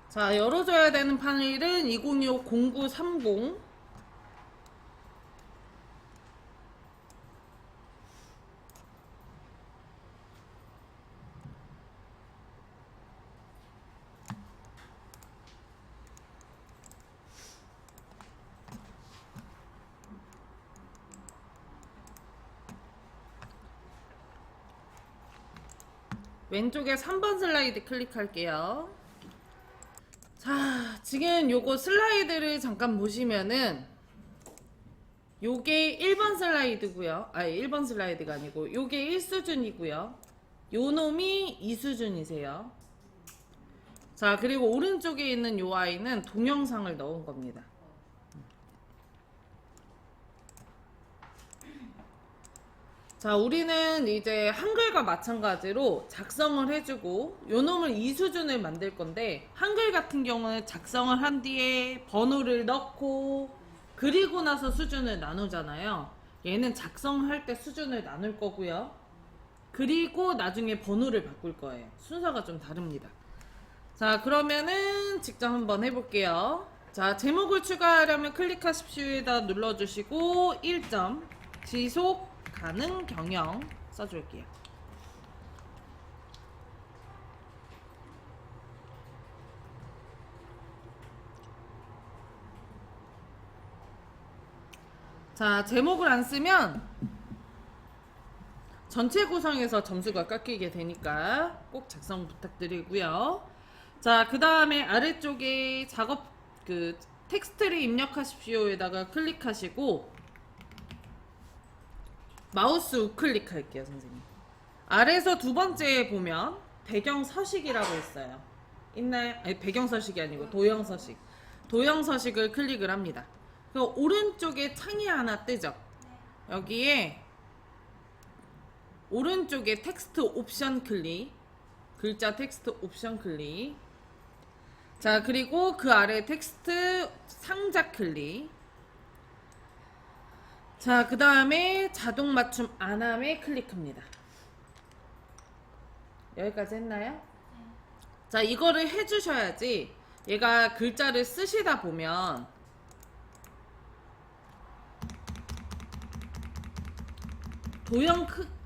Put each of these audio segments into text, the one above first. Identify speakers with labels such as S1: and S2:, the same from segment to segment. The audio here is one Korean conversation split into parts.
S1: 자, 열어줘야 되는 파일은 2025-0930. 왼쪽에 3번 슬라이드 클릭할게요. 자, 지금 요거 슬라이드를 잠깐 보시면은 요게 1번 슬라이드고요. 아니, 1번 슬라이드가 아니고 요게 1수준이고요. 요 놈이 2수준이세요. 자, 그리고 오른쪽에 있는 요 아이는 동영상을 넣은 겁니다. 자, 우리는 이제 한글과 마찬가지로 작성을 해주고 요 놈을 2수준을 만들 건데, 한글 같은 경우는 작성을 한 뒤에 번호를 넣고 그리고 나서 수준을 나누잖아요. 얘는 작성할 때 수준을 나눌 거고요. 그리고 나중에 번호를 바꿀 거예요. 순서가 좀 다릅니다. 자, 그러면은 직접 한번 해볼게요. 자, 제목을 추가하려면 클릭하십시오에다 눌러주시고 1점 지속 가능 경영 써줄게요. 자, 제목을 안 쓰면 전체 구성에서 점수가 깎이게 되니까 꼭 작성 부탁드리고요. 자, 그 다음에 아래쪽에 작업 텍스트를 입력하십시오에다가 클릭하시고 마우스 우클릭 할게요, 선생님. 아래에서 두 번째에 보면 배경 서식이라고 있어요. 있나요? 아니, 배경 서식이 아니고 도형 서식. 도형 서식을 클릭을 합니다. 그 오른쪽에 창이 하나 뜨죠. 여기에 오른쪽에 텍스트 옵션 클릭, 글자 텍스트 옵션 클릭. 자, 그리고 그 아래 텍스트 상자 클릭. 자, 그 다음에 자동 맞춤 안함에 클릭합니다. 여기까지 했나요? 자, 이거를 해주셔야지 얘가 글자를 쓰시다 보면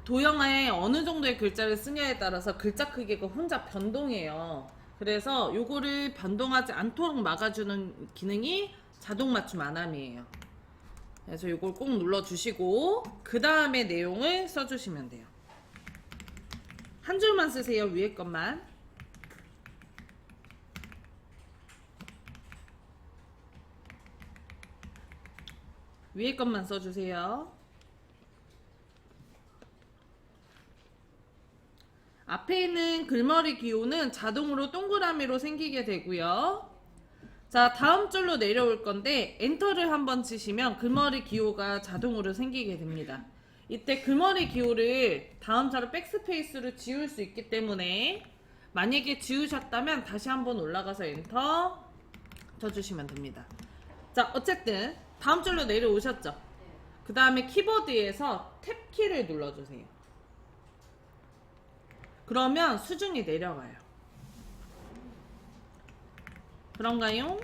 S1: 도형에 어느 정도의 글자를 쓰냐에 따라서 글자 크기가 혼자 변동해요. 그래서 요거를 변동하지 않도록 막아주는 기능이 자동 맞춤 안함이에요. 그래서 요걸 꼭 눌러주시고 그 다음에 내용을 써주시면 돼요. 한 줄만 쓰세요. 위에 것만. 위에 것만 써주세요. 앞에 있는 글머리 기호는 자동으로 동그라미로 생기게 되고요. 자, 다음 줄로 내려올 건데 엔터를 한번 치시면 글머리 기호가 자동으로 생기게 됩니다. 이때 글머리 기호를 다음 자로 백스페이스로 지울 수 있기 때문에 만약에 지우셨다면 다시 한번 올라가서 엔터 쳐주시면 됩니다. 자, 어쨌든 다음 줄로 내려오셨죠? 그 다음에 키보드에서 탭키를 눌러주세요. 그러면 수준이 내려가요. 그런가요?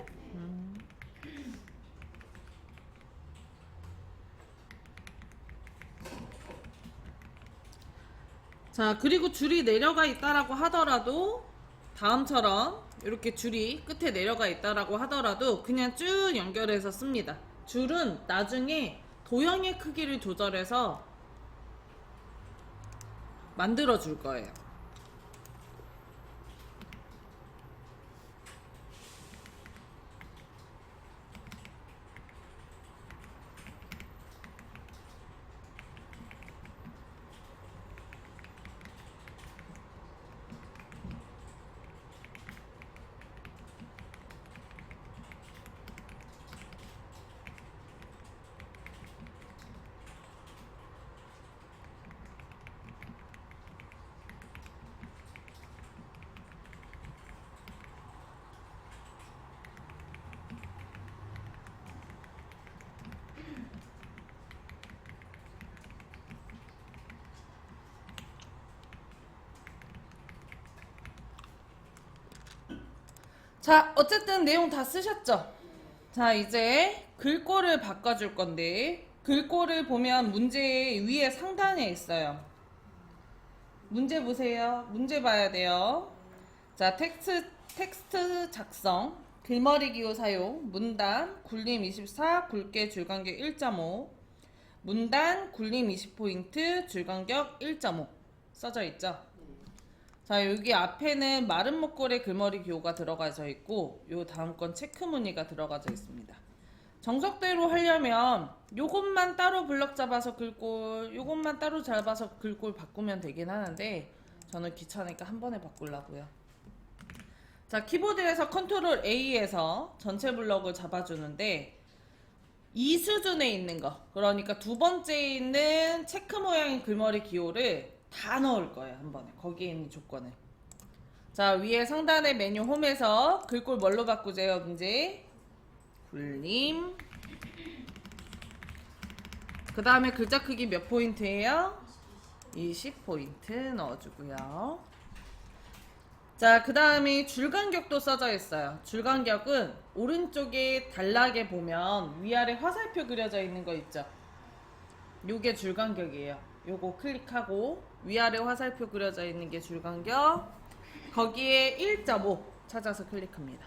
S1: 자, 그리고 줄이 내려가 있다라고 하더라도 다음처럼 이렇게 줄이 끝에 내려가 있다라고 하더라도 그냥 쭉 연결해서 씁니다. 줄은 나중에 도형의 크기를 조절해서 만들어 줄 거예요. 자, 어쨌든 내용 다 쓰셨죠? 자, 이제 글꼴을 바꿔줄 건데, 글꼴을 보면 문제 위에 상단에 있어요. 문제 보세요. 문제 봐야 돼요. 자, 텍스트 작성, 글머리 기호 사용, 문단, 굴림 24, 굵게 줄간격 1.5, 문단, 굴림 20포인트, 줄간격 1.5 써져 있죠? 자, 여기 앞에는 마른 목골의 글머리 기호가 들어가져 있고, 요 다음 건 체크 무늬가 들어가져 있습니다. 정석대로 하려면 요것만 따로 블럭 잡아서 글꼴, 요것만 따로 잡아서 글꼴 바꾸면 되긴 하는데 저는 귀찮으니까 한 번에 바꾸려고요. 자, 키보드에서 컨트롤 A에서 전체 블럭을 잡아주는데 이 수준에 있는 거, 그러니까 두 번째에 있는 체크 모양의 글머리 기호를 다 넣을 거예요. 한 번에 거기에 있는 조건을. 자, 위에 상단의 메뉴 홈에서 글꼴 뭘로 바꾸세요? 문제 굴림. 그 다음에 글자 크기 몇 포인트예요? 20포인트 넣어주고요. 자, 그 다음에 줄간격도 써져 있어요. 줄간격은 오른쪽에 단락에 보면 위아래 화살표 그려져 있는 거 있죠? 요게 줄간격이에요. 요거 클릭하고 위아래 화살표 그려져 있는 게 줄간격, 거기에 1.5 찾아서 클릭합니다.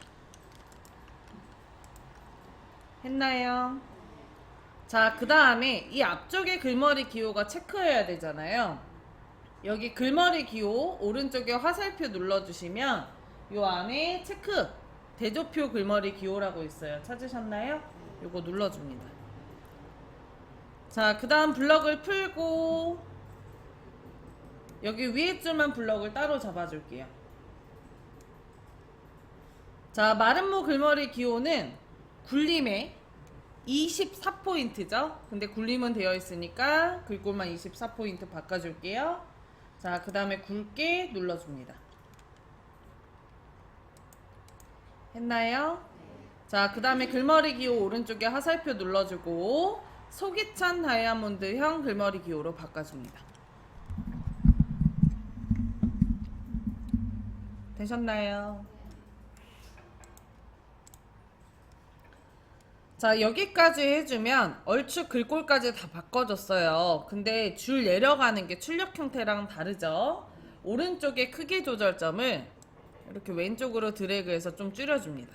S1: 했나요? 자, 그 다음에 이 앞쪽에 글머리 기호가 체크해야 되잖아요. 여기 글머리 기호 오른쪽에 화살표 눌러주시면 요 안에 체크 대조표 글머리 기호라고 있어요. 찾으셨나요? 요거 눌러줍니다. 자, 그 다음 블럭을 풀고 여기 위에 줄만 블럭을 따로 잡아줄게요. 자, 마름모 글머리 기호는 굴림에 24포인트죠? 근데 굴림은 되어 있으니까 글꼴만 24포인트 바꿔줄게요. 자, 그 다음에 굵게 눌러줍니다. 했나요? 자, 그 다음에 글머리 기호 오른쪽에 화살표 눌러주고 속이 찬 다이아몬드형 글머리 기호로 바꿔줍니다. 되셨나요? 자, 여기까지 해주면 얼추 글꼴까지 다 바꿔줬어요. 근데 줄 내려가는 게 출력 형태랑 다르죠? 오른쪽에 크기 조절점을 이렇게 왼쪽으로 드래그해서 좀 줄여줍니다.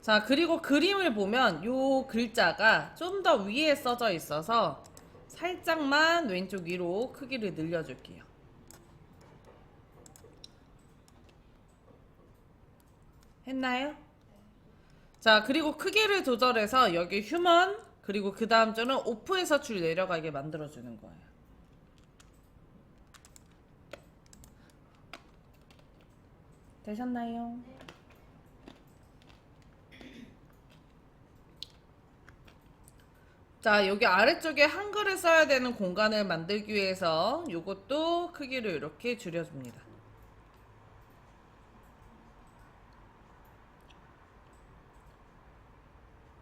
S1: 자, 그리고 그림을 보면 요 글자가 좀 더 위에 써져 있어서 살짝만 왼쪽 위로 크기를 늘려줄게요. 했나요? 자, 그리고 크기를 조절해서 여기 휴먼, 그리고 그 다음 줄은 오프에서 줄 내려가게 만들어주는 거예요. 되셨나요? 자, 여기 아래쪽에 한글을 써야 되는 공간을 만들기 위해서 요것도 크기를 이렇게 줄여줍니다.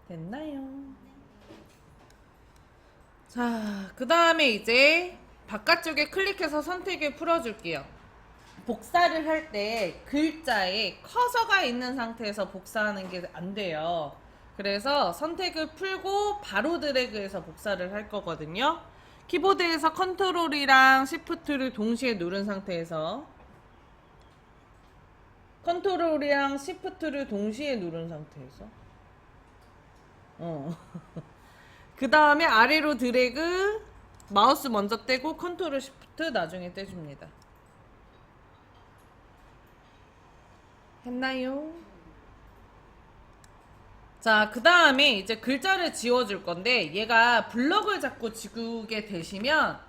S1: 됐나요? 자, 그 다음에 이제 바깥쪽에 클릭해서 선택을 풀어줄게요. 복사를 할 때 글자에 커서가 있는 상태에서 복사하는 게 안 돼요. 그래서 선택을 풀고 바로 드래그해서 복사를 할 거거든요. 키보드에서 컨트롤이랑 시프트를 동시에 누른 상태에서 컨트롤이랑 시프트를 동시에 누른 상태에서 그 다음에 아래로 드래그, 마우스 먼저 떼고 컨트롤 시프트 나중에 떼줍니다. 했나요? 자, 그 다음에 이제 글자를 지워줄 건데 얘가 블럭을 자꾸 지우게 되시면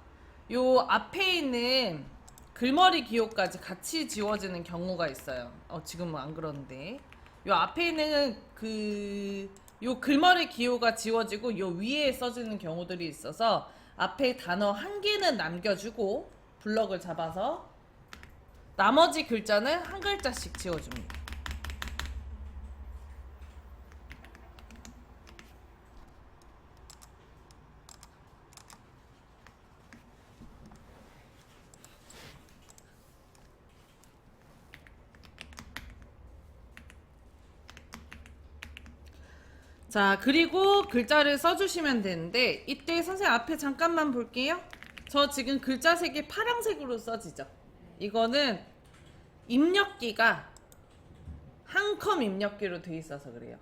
S1: 요 앞에 있는 글머리 기호까지 같이 지워지는 경우가 있어요. 지금은 안 그런데 요 앞에 있는 요 글머리 기호가 지워지고 요 위에 써지는 경우들이 있어서 앞에 단어 한 개는 남겨주고 블럭을 잡아서 나머지 글자는 한 글자씩 지워줍니다. 자, 그리고 글자를 써주시면 되는데 이때 선생님 앞에 잠깐만 볼게요. 저 지금 글자 색이 파란색으로 써지죠. 이거는 입력기가 한 컴 입력기로 돼 있어서 그래요.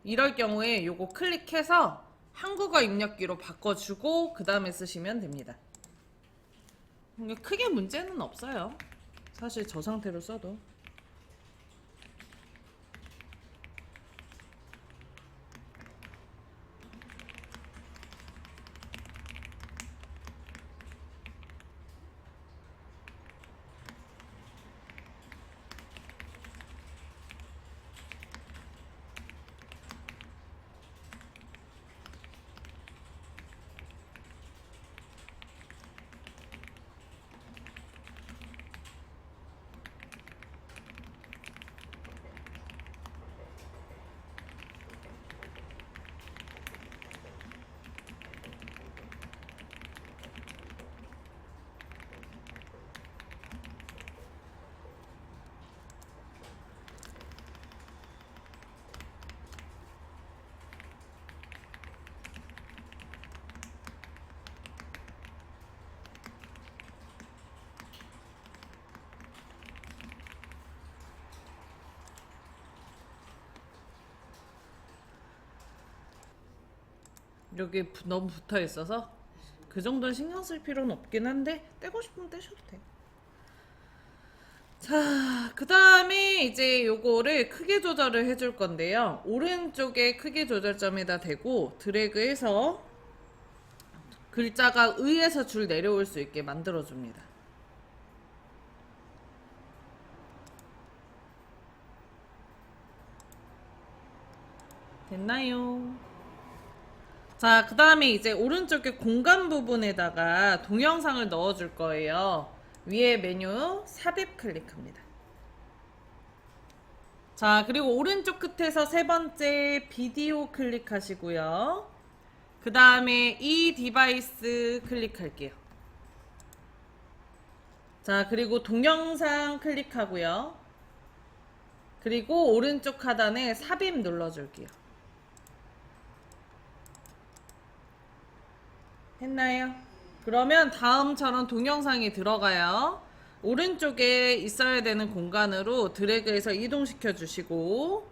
S1: 이럴 경우에 요거 클릭해서 한국어 입력기로 바꿔주고 그 다음에 쓰시면 됩니다. 크게 문제는 없어요. 사실 저 상태로 써도. 여기 너무 붙어 있어서 그 정도는 신경 쓸 필요는 없긴 한데 떼고 싶으면 떼셔도 돼. 자, 그 다음에 이제 요거를 크기 조절을 해줄 건데요. 오른쪽에 크기 조절점에다 대고 드래그해서 글자가 의에서 줄 내려올 수 있게 만들어줍니다. 됐나요? 자, 그 다음에 이제 오른쪽에 공간 부분에다가 동영상을 넣어줄 거예요. 위에 메뉴 삽입 클릭합니다. 자, 그리고 오른쪽 끝에서 세 번째 비디오 클릭하시고요. 그 다음에 이 디바이스 클릭할게요. 자, 그리고 동영상 클릭하고요. 그리고 오른쪽 하단에 삽입 눌러줄게요. 했나요? 그러면 다음처럼 동영상이 들어가요. 오른쪽에 있어야 되는 공간으로 드래그해서 이동시켜 주시고,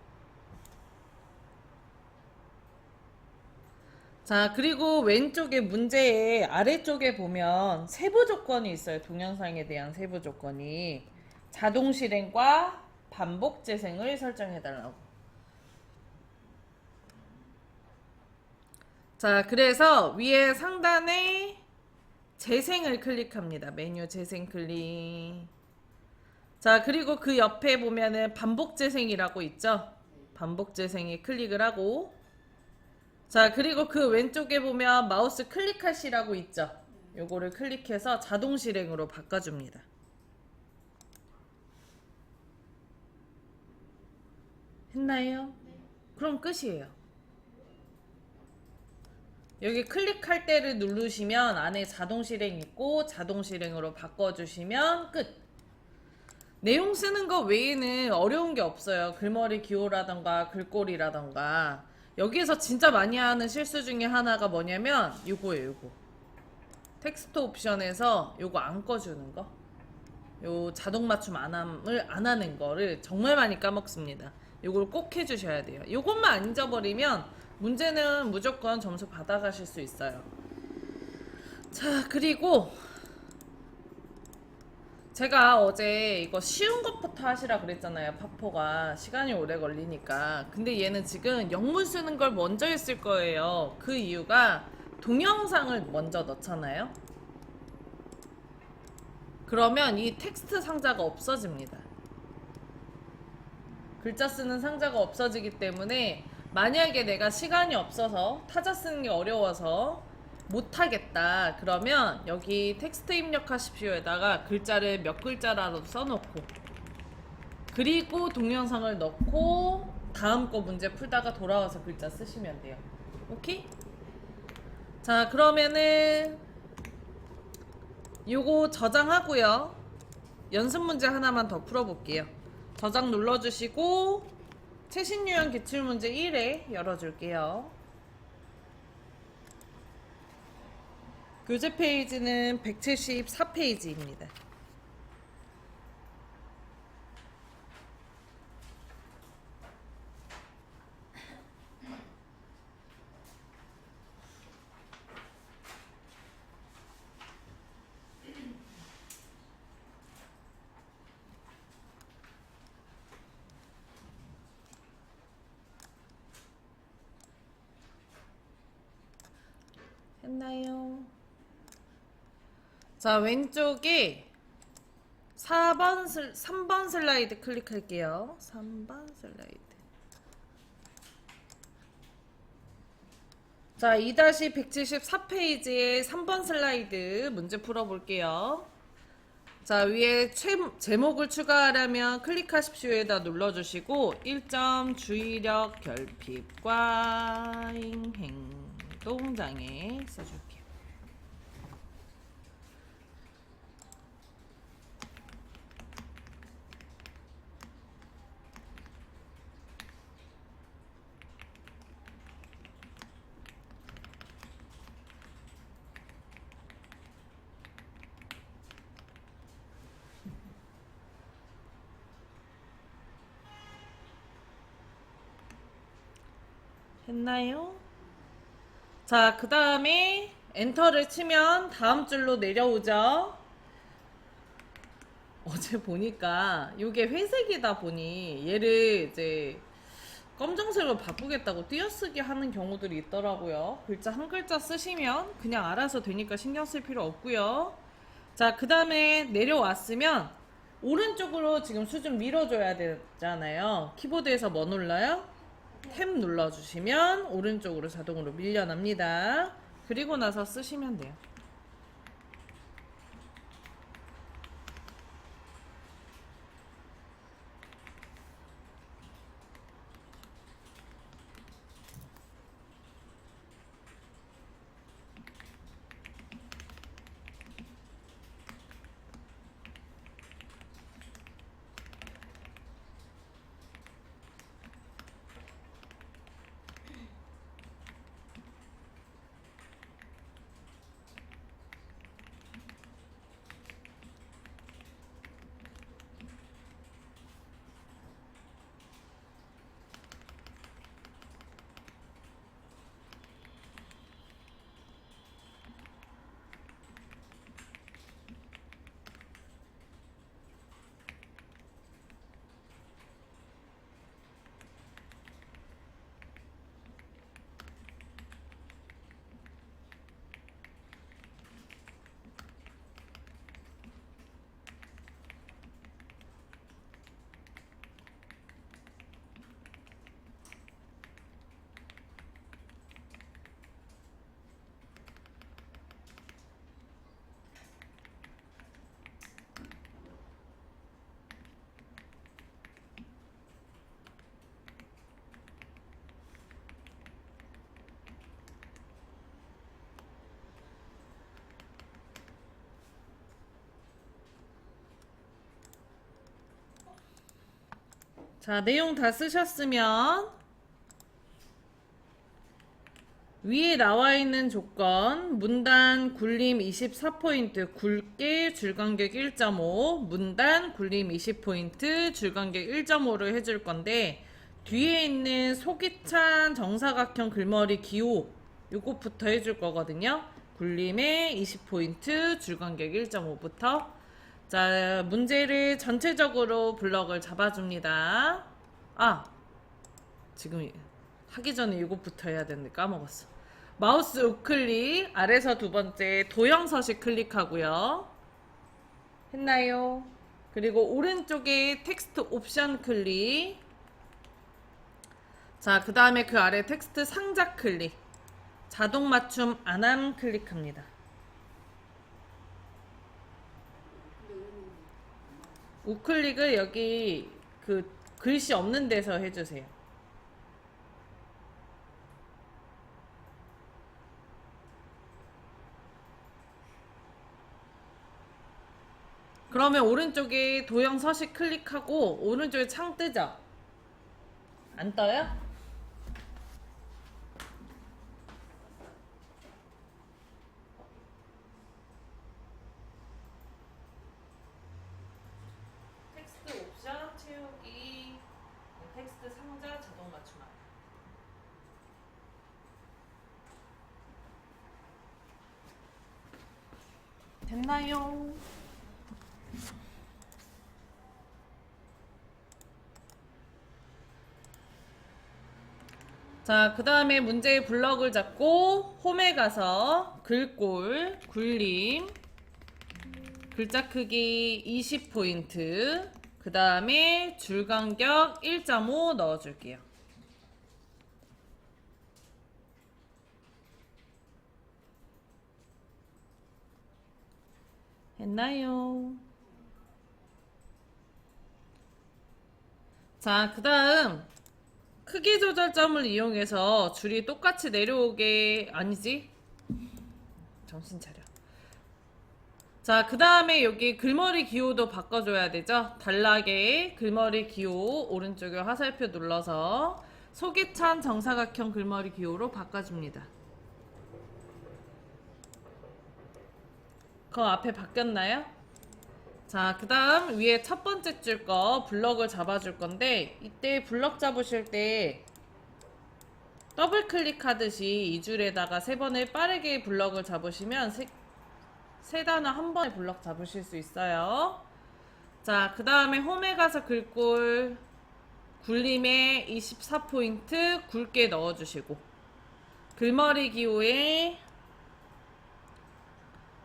S1: 자, 그리고 왼쪽에 문제의 아래쪽에 보면 세부 조건이 있어요. 동영상에 대한 세부 조건이. 자동 실행과 반복 재생을 설정해 달라고. 자, 그래서 위에 상단에 재생을 클릭합니다. 메뉴 재생 클릭. 자, 그리고 그 옆에 보면은 반복 재생이라고 있죠? 반복 재생에 클릭을 하고, 자, 그리고 그 왼쪽에 보면 마우스 클릭하시라고 있죠? 요거를 클릭해서 자동 실행으로 바꿔줍니다. 했나요? 그럼 끝이에요. 여기 클릭할 때를 누르시면 안에 자동 실행 있고 자동 실행으로 바꿔주시면 끝. 내용 쓰는 거 외에는 어려운 게 없어요. 글머리 기호라던가 글꼴이라던가. 여기에서 진짜 많이 하는 실수 중에 하나가 뭐냐면 요거예요. 요거 텍스트 옵션에서 요거 안 꺼주는 거, 요 자동 맞춤 안 하는 거를 정말 많이 까먹습니다. 요걸 꼭 해주셔야 돼요. 요것만 안 잊어버리면 문제는 무조건 점수 받아가실 수 있어요. 자, 그리고 제가 어제 이거 쉬운 것부터 하시라 그랬잖아요. 파포가 시간이 오래 걸리니까. 근데 얘는 지금 영문 쓰는 걸 먼저 했을 거예요. 그 이유가 동영상을 먼저 넣잖아요. 그러면 이 텍스트 상자가 없어집니다. 글자 쓰는 상자가 없어지기 때문에 만약에 내가 시간이 없어서 타자 쓰는 게 어려워서 못하겠다 그러면 여기 텍스트 입력하십시오에다가 글자를 몇 글자라도 써놓고 그리고 동영상을 넣고 다음 거 문제 풀다가 돌아와서 글자 쓰시면 돼요. 오케이? 자, 그러면은 요거 저장하고요. 연습 문제 하나만 더 풀어볼게요. 저장 눌러주시고 최신 유형 기출문제 1회 열어줄게요. 교재 페이지는 174페이지입니다. 했나요? 자, 왼쪽에 3번 슬라이드 클릭할게요. 3번 슬라이드. 자, 2-174페이지에 3번 슬라이드 문제 풀어볼게요. 자, 위에 제목을 추가하려면 클릭하십시오에다 눌러주시고 1점 주의력 결핍과 행동장애 써줄게요. 했나요? 자, 그 다음에 엔터를 치면 다음 줄로 내려오죠. 어제 보니까 이게 회색이다 보니 얘를 이제 검정색으로 바꾸겠다고 띄어쓰기 하는 경우들이 있더라고요. 글자 한 글자 쓰시면 그냥 알아서 되니까 신경 쓸 필요 없고요. 자, 그 다음에 내려왔으면 오른쪽으로 지금 수준 밀어줘야 되잖아요. 키보드에서 뭐 눌러요? 탭 눌러주시면 오른쪽으로 자동으로 밀려납니다. 그리고 나서 쓰시면 돼요. 자, 내용 다 쓰셨으면 위에 나와 있는 조건 문단 굴림 24포인트 굵게 줄간격 1.5 문단 굴림 20포인트 줄간격 1.5를 해줄 건데 뒤에 있는 속이 찬 정사각형 글머리 기호 요것부터 해줄 거거든요. 굴림에 20포인트 줄간격 1.5부터 자, 문제를 전체적으로 블럭을 잡아줍니다. 아, 지금 하기 전에 이것부터 해야 되는데 까먹었어. 마우스 우클릭 아래서 두 번째 도형 서식 클릭하고요. 했나요? 그리고 오른쪽에 텍스트 옵션 클릭. 자, 그 다음에 그 아래 텍스트 상자 클릭. 자동 맞춤 안함 클릭합니다. 우클릭을 여기 그 글씨 없는 데서 해주세요. 그러면 오른쪽에 도형 서식 클릭하고 오른쪽에 창 뜨죠? 안 떠요? 텍스트 옵션 채우기, 텍스트 상자 자동 맞춤. 됐나요? 자, 그 다음에 문제의 블럭을 잡고 홈에 가서 글꼴, 굴림, 글자 크기 20포인트, 그 다음에 줄 간격 1.5 넣어줄게요. 했나요? 자, 그 다음 크기 조절점을 이용해서 줄이 똑같이 내려오게, 아니지? 정신 차려. 자, 그 다음에 여기 글머리 기호도 바꿔줘야 되죠? 단락에 글머리 기호 오른쪽에 화살표 눌러서 속이 찬 정사각형 글머리 기호로 바꿔줍니다. 그 앞에 바뀌었나요? 자, 그 다음 위에 첫 번째 줄 거 블럭을 잡아줄 건데, 이때 블럭 잡으실 때 더블 클릭하듯이 이 줄에다가 3번을 빠르게 블럭을 잡으시면 세 단어 한 번에 블럭 잡으실 수 있어요. 자, 그 다음에 홈에 가서 글꼴 굴림에 24포인트 굵게 넣어주시고, 글머리 기호에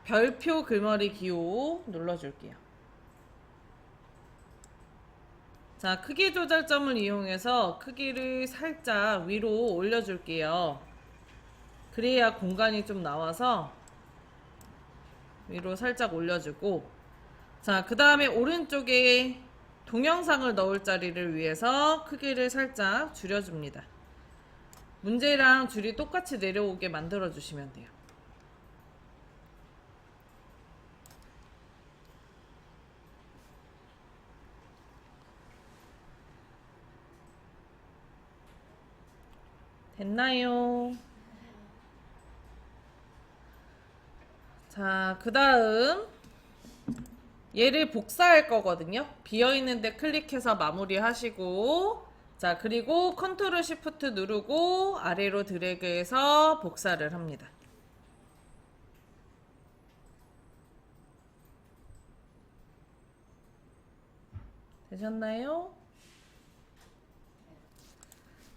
S1: 별표 글머리 기호 눌러줄게요. 자, 크기 조절점을 이용해서 크기를 살짝 위로 올려줄게요. 그래야 공간이 좀 나와서 위로 살짝 올려주고, 자, 그 다음에 오른쪽에 동영상을 넣을 자리를 위해서 크기를 살짝 줄여줍니다. 문제랑 줄이 똑같이 내려오게 만들어 주시면 돼요. 됐나요? 자, 그 다음 얘를 복사할 거거든요. 비어있는데 클릭해서 마무리 하시고, 자, 그리고 컨트롤 시프트 누르고 아래로 드래그해서 복사를 합니다. 되셨나요?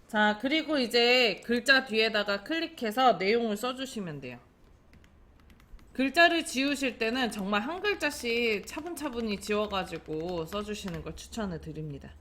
S1: 자, 그리고 이제 글자 뒤에다가 클릭해서 내용을 써주시면 돼요. 글자를 지우실 때는 정말 한 글자씩 차분차분히 지워가지고 써주시는 걸 추천을 드립니다.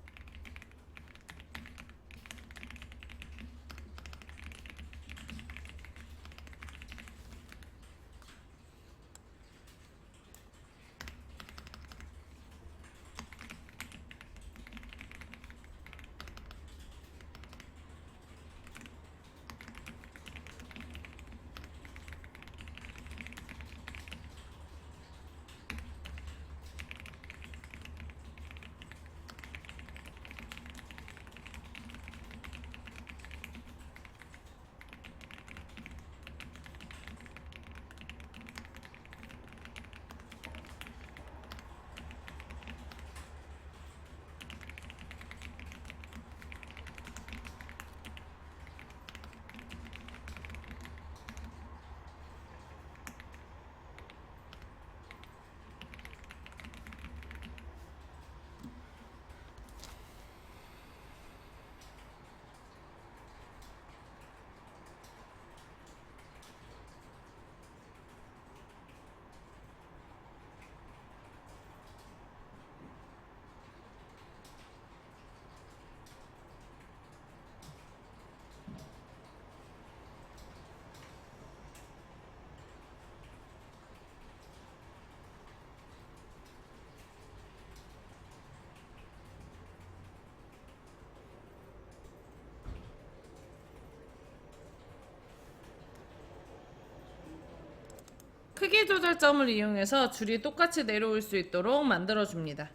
S1: 크기 조절점을 이용해서 줄이 똑같이 내려올 수 있도록 만들어줍니다.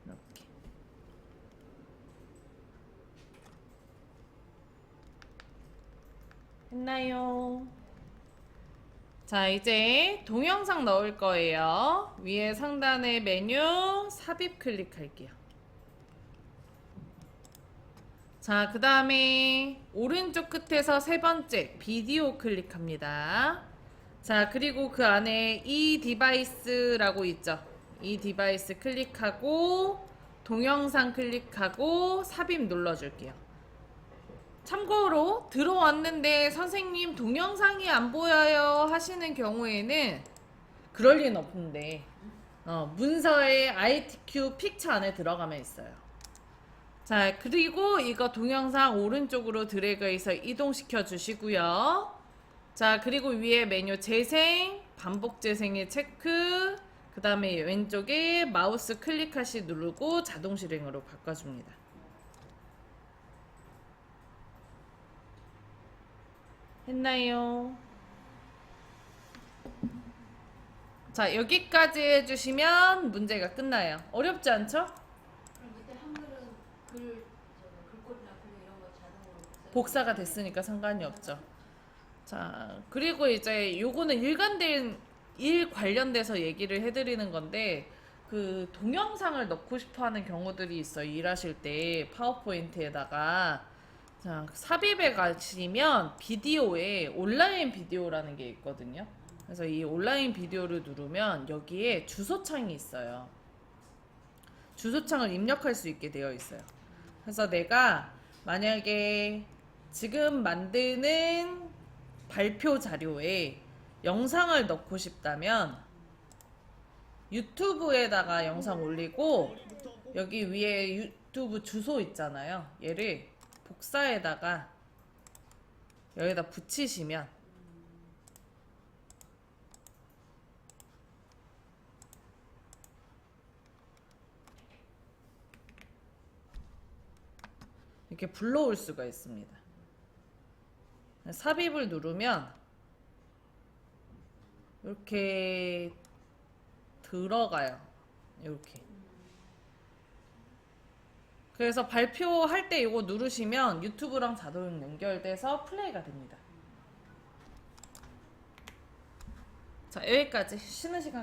S1: 이렇게. 했나요? 자, 이제 동영상 넣을 거예요. 위에 상단에 메뉴 삽입 클릭할게요. 자, 그 다음에 오른쪽 끝에서 세 번째 비디오 클릭합니다. 자, 그리고 그 안에 이 디바이스라고 있죠. 이 디바이스 클릭하고 동영상 클릭하고 삽입 눌러줄게요. 참고로 들어왔는데 선생님 동영상이 안 보여요 하시는 경우에는 그럴 리는 없는데 문서에 ITQ 픽처 안에 들어가면 있어요. 자, 그리고 이거 동영상 오른쪽으로 드래그해서 이동시켜 주시고요. 자, 그리고 위에 메뉴 재생, 반복 재생의 체크, 그 다음에 왼쪽에 마우스 클릭하시 누르고 자동 실행으로 바꿔줍니다. 했나요? 자, 여기까지 해주시면 문제가 끝나요. 어렵지 않죠?
S2: 그럼 밑에 한글은 글꼴이나 글 이런 거 자동으로
S1: 복사가 됐으니까 상관이 없죠. 자, 그리고 이제 요거는 일 관련돼서 얘기를 해드리는 건데, 그 동영상을 넣고 싶어 하는 경우들이 있어요. 일하실 때 파워포인트에다가. 자, 삽입에 가시면 비디오에 온라인 비디오라는 게 있거든요. 그래서 이 온라인 비디오를 누르면 여기에 주소창이 있어요. 주소창을 입력할 수 있게 되어 있어요. 그래서 내가 만약에 지금 만드는 발표 자료에 영상을 넣고 싶다면 유튜브에다가 영상 올리고 여기 위에 유튜브 주소 있잖아요. 얘를 복사에다가 여기다 붙이시면 이렇게 불러올 수가 있습니다. 삽입을 누르면 이렇게 들어가요. 이렇게. 그래서 발표할 때 이거 누르시면 유튜브랑 자동 연결돼서 플레이가 됩니다. 자, 여기까지 쉬는 시간